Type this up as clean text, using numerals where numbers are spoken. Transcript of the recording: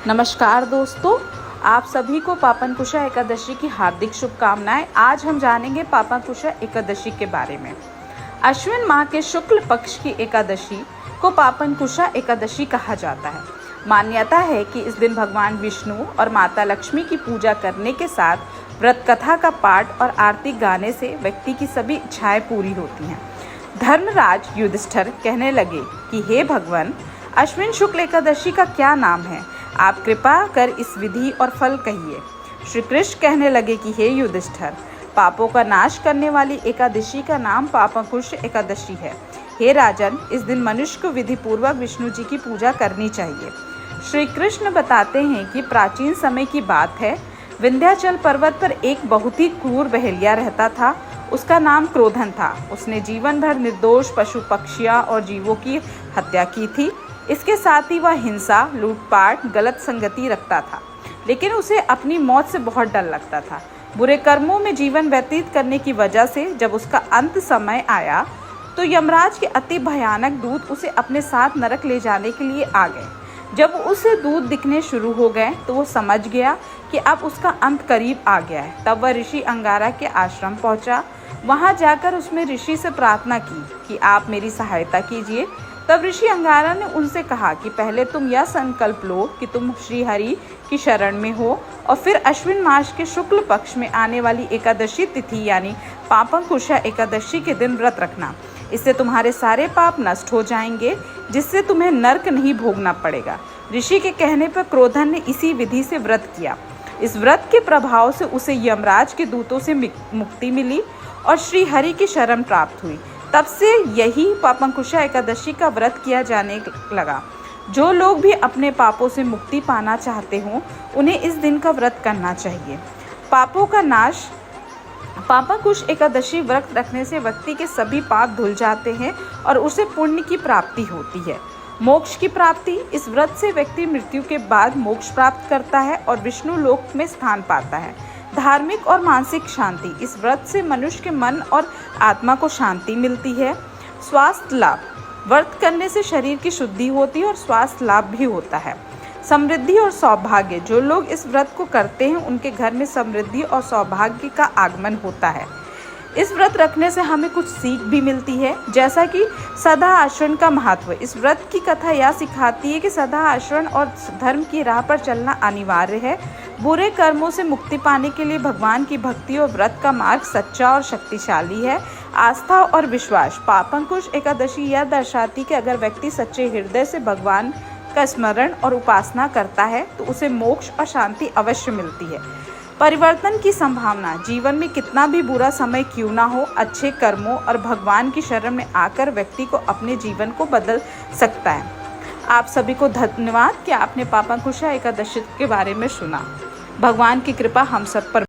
नमस्कार दोस्तों, आप सभी को पापनकुशा एकादशी की हार्दिक शुभकामनाएं। आज हम जानेंगे पापनकुशा एकादशी के बारे में। अश्विन माह के शुक्ल पक्ष की एकादशी को पापनकुशा एकादशी कहा जाता है। मान्यता है कि इस दिन भगवान विष्णु और माता लक्ष्मी की पूजा करने के साथ व्रत कथा का पाठ और आरती गाने से व्यक्ति की सभी इच्छाएं पूरी होती हैं। धर्मराज युधिष्ठिर कहने लगे कि हे भगवान, अश्विन शुक्ल एकादशी का क्या नाम है? आप कृपा कर इस विधि और फल कहिए। श्री कृष्ण कहने लगे कि हे युधिष्ठिर, पापों का नाश करने वाली एकादशी का नाम पापंकुश एकादशी है। हे राजन, इस दिन मनुष्य को विधि पूर्वक विष्णु जी की पूजा करनी चाहिए। श्री कृष्ण बताते हैं कि प्राचीन समय की बात है, विंध्याचल पर्वत पर एक बहुत ही क्रूर बहेलिया रहता था। उसका नाम क्रोधन था। उसने जीवन भर निर्दोष पशु पक्षियाँ और जीवों की हत्या की थी। इसके साथ ही वह हिंसा, लूटपाट, गलत संगति रखता था, लेकिन उसे अपनी मौत से बहुत डर लगता था। बुरे कर्मों में जीवन व्यतीत करने की वजह से जब उसका अंत समय आया तो यमराज के अति भयानक दूत उसे अपने साथ नरक ले जाने के लिए आ गए। जब उसे दूत दिखने शुरू हो गए तो वो समझ गया कि अब उसका अंत करीब आ गया है। तब वह ऋषि अंगारा के आश्रम पहुंचा। वहां जाकर उसने ऋषि से प्रार्थना की कि आप मेरी सहायता कीजिए। तब ऋषि अंगारा ने उनसे कहा कि पहले तुम यह संकल्प लो कि तुम श्री हरि की शरण में हो और फिर अश्विन मास के शुक्ल पक्ष में आने वाली एकादशी तिथि यानी पापंकुशा एकादशी के दिन व्रत रखना। इससे तुम्हारे सारे पाप नष्ट हो जाएंगे, जिससे तुम्हें नरक नहीं भोगना पड़ेगा। ऋषि के कहने पर क्रोधन ने इसी विधि से व्रत किया। इस व्रत के प्रभाव से उसे यमराज के दूतों से मुक्ति मिली और श्री हरि की शरण प्राप्त हुई। तब से यही पापंकुशा एकादशी का व्रत किया जाने लगा। जो लोग भी अपने पापों से मुक्ति पाना चाहते हों, उन्हें इस दिन का व्रत करना चाहिए। पापों का नाश। पापंकुश एकादशी व्रत रखने से व्यक्ति के सभी पाप धुल जाते हैं और उसे पुण्य की प्राप्ति होती है। मोक्ष की प्राप्ति। इस व्रत से व्यक्ति मृत्यु के बाद मोक्ष प्राप्त करता है और विष्णु लोक में स्थान पाता है। धार्मिक और मानसिक शांति। इस व्रत से मनुष्य के मन और आत्मा को शांति मिलती है। स्वास्थ्य लाभ। व्रत करने से शरीर की शुद्धि होती है और स्वास्थ्य लाभ भी होता है। समृद्धि और सौभाग्य। जो लोग इस व्रत को करते हैं उनके घर में समृद्धि और सौभाग्य का आगमन होता है। इस व्रत रखने से हमें कुछ सीख भी मिलती है, जैसा कि सदा आचरण का महत्व। इस व्रत की कथा यह सिखाती है कि सदा आचरण और धर्म की राह पर चलना अनिवार्य है। बुरे कर्मों से मुक्ति पाने के लिए भगवान की भक्ति और व्रत का मार्ग सच्चा और शक्तिशाली है। आस्था और विश्वास। पापंकुश एकादशी यह दर्शाती है कि अगर व्यक्ति सच्चे हृदय से भगवान का स्मरण और उपासना करता है तो उसे मोक्ष और शांति अवश्य मिलती है। परिवर्तन की संभावना। जीवन में कितना भी बुरा समय क्यों ना हो, अच्छे कर्मों और भगवान की शरण में आकर व्यक्ति को अपने जीवन को बदल सकता है। आप सभी को धन्यवाद कि आपने पापंकुशा एकादशी के बारे में सुना। भगवान की कृपा हम सब पर